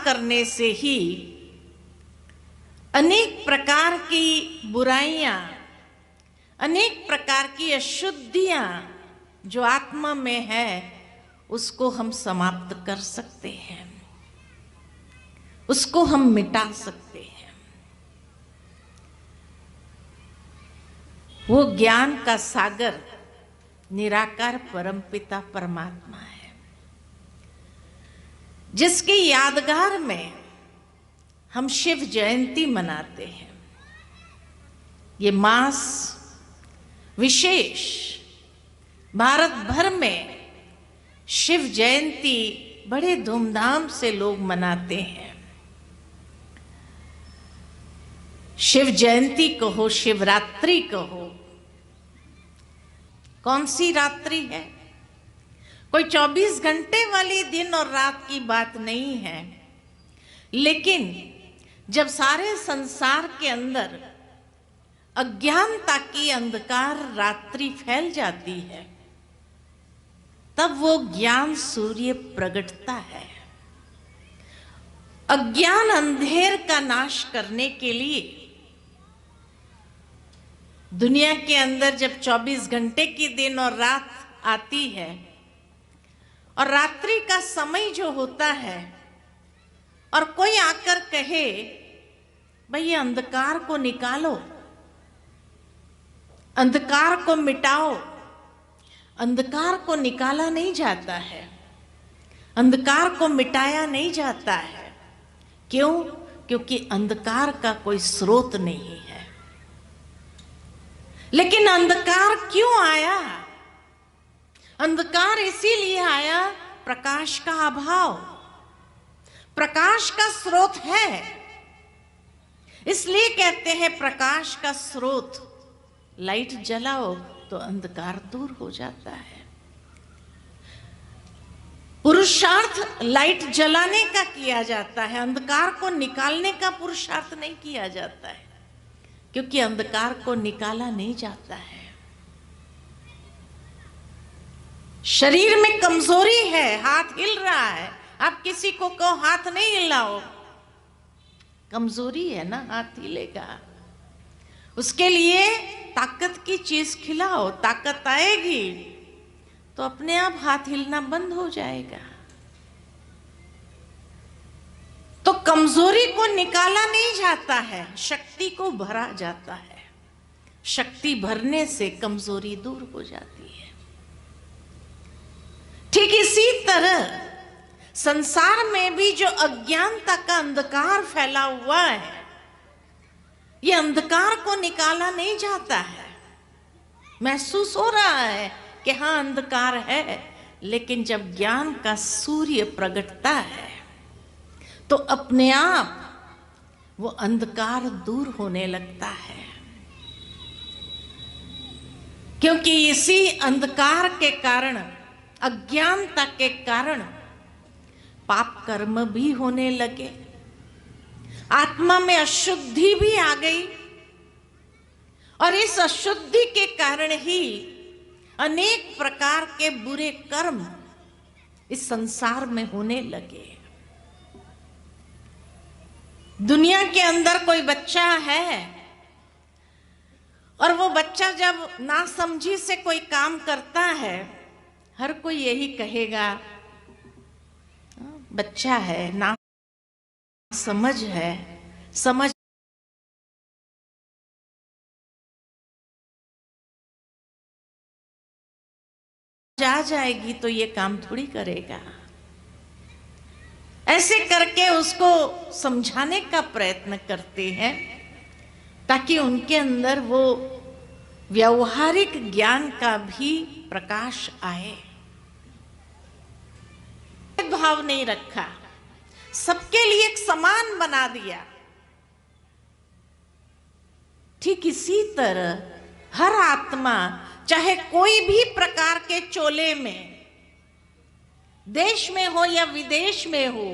करने से ही अनेक प्रकार की बुराइयां, अनेक प्रकार की अशुद्धियां जो आत्मा में है उसको हम समाप्त कर सकते हैं, उसको हम मिटा सकते हैं। वो ज्ञान का सागर निराकार परमपिता परमात्मा है, जिसकी यादगार में हम शिव जयंती मनाते हैं। ये मास विशेष भारत भर में शिव जयंती बड़े धूमधाम से लोग मनाते हैं। शिव जयंती कहो, शिवरात्रि कहो, कौन सी रात्रि है? कोई 24 घंटे वाली दिन और रात की बात नहीं है, लेकिन जब सारे संसार के अंदर अज्ञानता की अंधकार रात्रि फैल जाती है, तब वो ज्ञान सूर्य प्रगटता है। अज्ञान अंधेर का नाश करने के लिए दुनिया के अंदर जब 24 घंटे की दिन और रात आती है और रात्रि का समय जो होता है, और कोई आकर कहे भाई ये अंधकार को निकालो, अंधकार को मिटाओ, अंधकार को निकाला नहीं जाता है, अंधकार को मिटाया नहीं जाता है। क्यों? क्योंकि अंधकार का कोई स्रोत नहीं है। लेकिन अंधकार क्यों आया? अंधकार इसीलिए आया, प्रकाश का अभाव। प्रकाश का स्रोत है, इसलिए कहते हैं प्रकाश का स्रोत। लाइट जलाओ तो अंधकार दूर हो जाता है। पुरुषार्थ लाइट जलाने का किया जाता है, अंधकार को निकालने का पुरुषार्थ नहीं किया जाता है, क्योंकि अंधकार को निकाला नहीं जाता है। शरीर में कमजोरी है, हाथ हिल रहा है, आप किसी को कहो हाथ नहीं हिलाओ, कमजोरी है ना, हाथ हिलेगा। उसके लिए ताकत की चीज खिलाओ, ताकत आएगी तो अपने आप हाथ हिलना बंद हो जाएगा। तो कमजोरी को निकाला नहीं जाता है, शक्ति को भरा जाता है। शक्ति भरने से कमजोरी दूर हो जाती है। ठीक इसी तरह संसार में भी जो अज्ञानता का अंधकार फैला हुआ है, ये अंधकार को निकाला नहीं जाता है। महसूस हो रहा है कि हाँ अंधकार है, लेकिन जब ज्ञान का सूर्य प्रगटता है तो अपने आप वो अंधकार दूर होने लगता है। क्योंकि इसी अंधकार के कारण, अज्ञानता के कारण पाप कर्म भी होने लगे, आत्मा में अशुद्धि भी आ गई, और इस अशुद्धि के कारण ही अनेक प्रकार के बुरे कर्म इस संसार में होने लगे। दुनिया के अंदर कोई बच्चा है और वो बच्चा जब नासमझी से कोई काम करता है, हर कोई यही कहेगा बच्चा है, ना समझ है, समझ आ जाएगी तो ये काम थोड़ी करेगा। ऐसे करके उसको समझाने का प्रयत्न करते हैं ताकि उनके अंदर वो व्यवहारिक ज्ञान का भी प्रकाश आए। भाव नहीं रखा, सबके लिए एक समान बना दिया। ठीक इसी तरह हर आत्मा, चाहे कोई भी प्रकार के चोले में, देश में हो या विदेश में हो,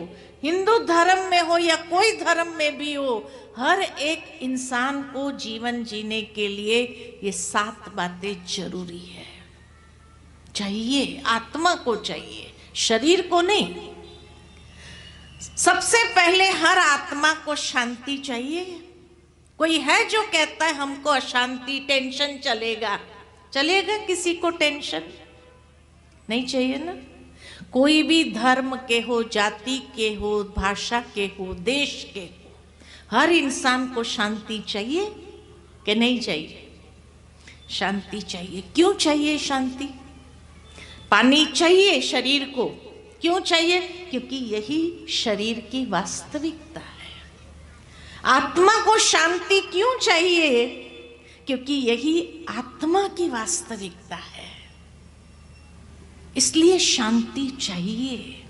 हिंदू धर्म में हो या कोई धर्म में भी हो, हर एक इंसान को जीवन जीने के लिए ये 7 बातें जरूरी है। चाहिए, आत्मा को चाहिए, शरीर को नहीं। सबसे पहले हर आत्मा को शांति चाहिए। कोई है जो कहता है हमको अशांति, टेंशन चलेगा? चलेगा किसी को टेंशन? नहीं चाहिए ना। कोई भी धर्म के हो, जाति के हो, भाषा के हो, देश के हो, हर इंसान को शांति चाहिए कि नहीं चाहिए? शांति चाहिए। क्यों चाहिए शांति? पानी चाहिए शरीर को। क्यों चाहिए? क्योंकि यही शरीर की वास्तविकता है। आत्मा को शांति क्यों चाहिए? क्योंकि यही आत्मा की वास्तविकता है, इसलिए शांति चाहिए।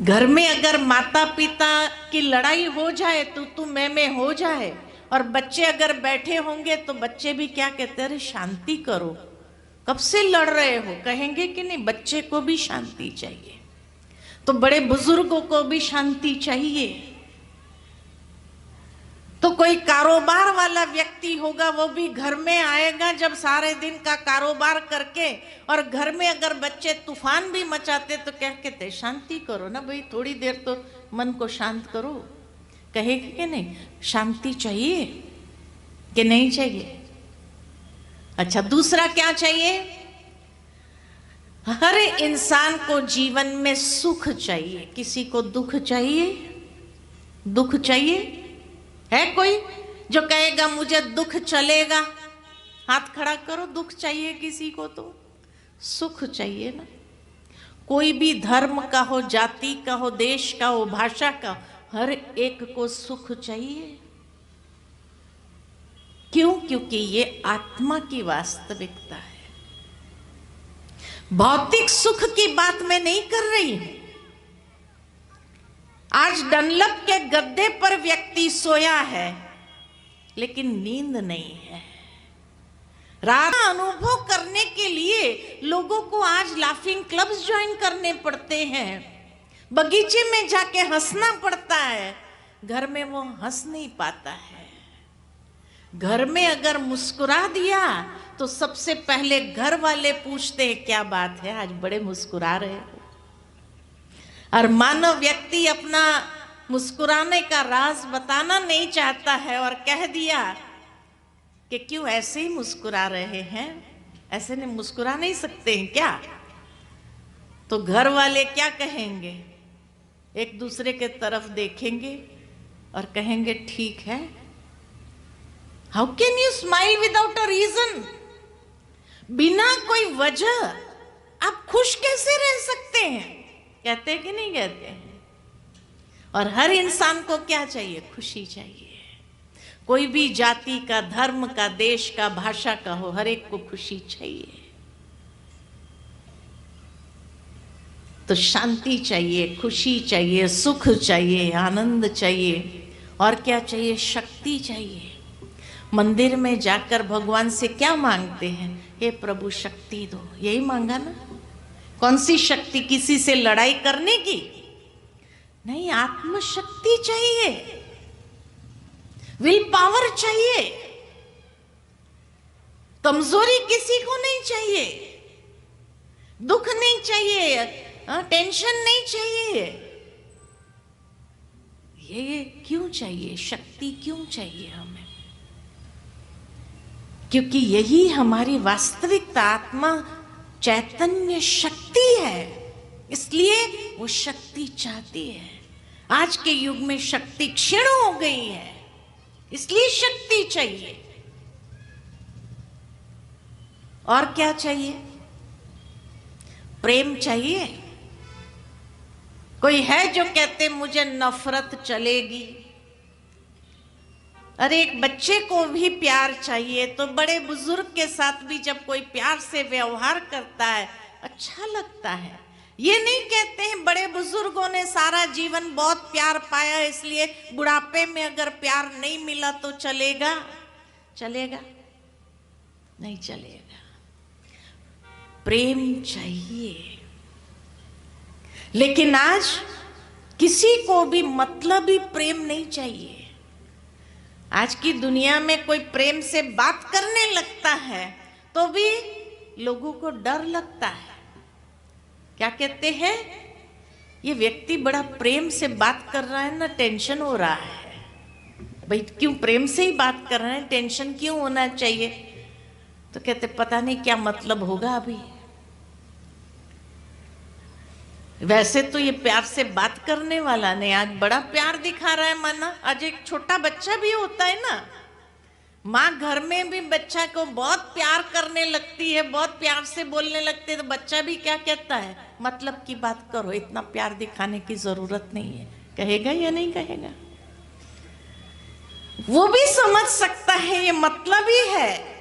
घर में अगर माता पिता की लड़ाई हो जाए तो तू मैं हो जाए, और बच्चे अगर बैठे होंगे तो बच्चे भी क्या कहते हैं? अरे शांति करो, कब से लड़ रहे हो? कहेंगे कि नहीं? बच्चे को भी शांति चाहिए, तो बड़े बुजुर्गों को भी शांति चाहिए। तो कोई कारोबार वाला व्यक्ति होगा, वो भी घर में आएगा जब सारे दिन का कारोबार करके, और घर में अगर बच्चे तूफान भी मचाते तो क्या कहते? शांति करो ना भाई, थोड़ी देर तो मन को शांत करो। कहेगी कि नहीं? शांति चाहिए कि नहीं चाहिए? अच्छा, दूसरा क्या चाहिए? हर इंसान को जीवन में सुख चाहिए। किसी को दुख चाहिए? दुख चाहिए? है कोई जो कहेगा मुझे दुख चलेगा? हाथ खड़ा करो। दुख चाहिए किसी को? तो सुख चाहिए ना। कोई भी धर्म का हो, जाति का हो, देश का हो, भाषा का हो, हर एक को सुख चाहिए। क्यों? क्योंकि ये आत्मा की वास्तविकता है। भौतिक सुख की बात मैं नहीं कर रही हूं। आज डनलप के गद्दे पर व्यक्ति सोया है लेकिन नींद नहीं है। रात अनुभव करने के लिए लोगों को आज लाफिंग क्लब्स ज्वाइन करने पड़ते हैं, बगीचे में जाके हंसना पड़ता है। घर में वो हंस नहीं पाता है। घर में अगर मुस्कुरा दिया तो सबसे पहले घर वाले पूछते हैं क्या बात है, आज बड़े मुस्कुरा रहे हो। और मानव व्यक्ति अपना मुस्कुराने का राज बताना नहीं चाहता है और कह दिया कि क्यों ऐसे ही मुस्कुरा रहे हैं, ऐसे नहीं मुस्कुरा नहीं सकते हैं क्या? तो घर वाले क्या कहेंगे? एक दूसरे के तरफ देखेंगे और कहेंगे ठीक है। How can you smile without a reason? बिना कोई वजह आप खुश कैसे रह सकते हैं? कहते हैं कि नहीं कहते हैं? और हर इंसान को क्या चाहिए? खुशी चाहिए। कोई भी जाति का, धर्म का, देश का, भाषा का हो, हर एक को खुशी चाहिए। तो शांति चाहिए, खुशी चाहिए, सुख चाहिए, आनंद चाहिए। और क्या चाहिए? शक्ति चाहिए। मंदिर में जाकर भगवान से क्या मांगते हैं? हे प्रभु शक्ति दो। यही मांगा ना। कौन सी शक्ति? किसी से लड़ाई करने की नहीं, आत्मशक्ति चाहिए, विल पावर चाहिए। कमजोरी किसी को नहीं चाहिए, दुख नहीं चाहिए, टेंशन नहीं चाहिए। ये क्यों चाहिए? शक्ति क्यों चाहिए हमें? क्योंकि यही हमारी वास्तविकता, आत्मा चैतन्य शक्ति है, इसलिए वो शक्ति चाहती है। आज के युग में शक्ति क्षीण हो गई है, इसलिए शक्ति चाहिए। और क्या चाहिए? प्रेम चाहिए। कोई है जो कहते मुझे नफरत चलेगी? अरे एक बच्चे को भी प्यार चाहिए, तो बड़े बुजुर्ग के साथ भी जब कोई प्यार से व्यवहार करता है अच्छा लगता है। ये नहीं कहते हैं बड़े बुजुर्गों ने सारा जीवन बहुत प्यार पाया इसलिए बुढ़ापे में अगर प्यार नहीं मिला तो चलेगा? चलेगा? नहीं चलेगा। प्रेम चाहिए। लेकिन आज किसी को भी मतलबी प्रेम नहीं चाहिए। आज की दुनिया में कोई प्रेम से बात करने लगता है तो भी लोगों को डर लगता है। क्या कहते हैं? ये व्यक्ति बड़ा प्रेम से बात कर रहा है ना, टेंशन हो रहा है। भाई क्यों प्रेम से ही बात कर रहे हैं, टेंशन क्यों होना चाहिए? तो कहते पता नहीं क्या मतलब होगा अभी। वैसे तो ये प्यार से बात करने वाला नहीं, आज बड़ा प्यार दिखा रहा है माना। आज एक छोटा बच्चा भी होता है ना, माँ घर में भी बच्चा को बहुत प्यार करने लगती है, बहुत प्यार से बोलने लगती है, तो बच्चा भी क्या कहता है, मतलब की बात करो, इतना प्यार दिखाने की जरूरत नहीं है। कहेगा या नहीं कहेगा? वो भी समझ सकता है ये मतलब ही है,